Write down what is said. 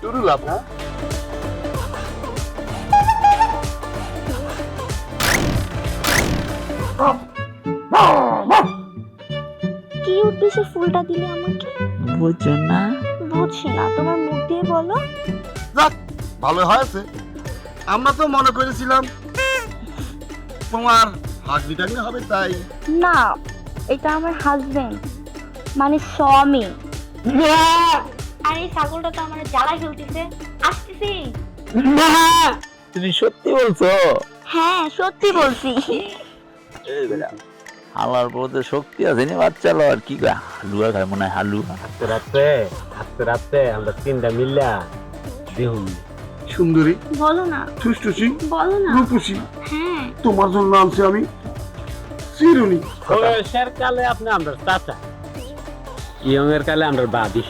টুরুল আপনা কি উদ্দেশ্যে ফুলটা দিলে আমাকে? বুঝছো না? বুঝছি না, তোমার মুখ দিয়ে বলো। যাক ভালো হয়েছে। আমরা তো মনে করেছিলাম তোমার হাগনি টাগনি হবে তাই। না, এটা আমার হাজবেন্ড, মানে স্বামী। আর এই ছাগলটা তো আমার জ্বালা খেলতেছে। আসতেছি। তুমি সত্যি বলছো? হ্যাঁ, সত্যি বলছি। এই বেটা, হালার বলতে শক্তি আছে নি বাচ্চা লওয়ার কি কয় হালুয়া খায় মনে হয় হালুয়া। আস্তে রাতে আমরা তিনটা মিল্লা দেখুন সুন্দরী, বলো না, ঠুসঠুসি, বলো না। রূপসী, হ্যাঁ, তোমার জন্য আনছি আমি চিরুনি। বয়সের কালে আপনি আমরা চাচা, ইয়ং এর কালে আমরা বাদিস।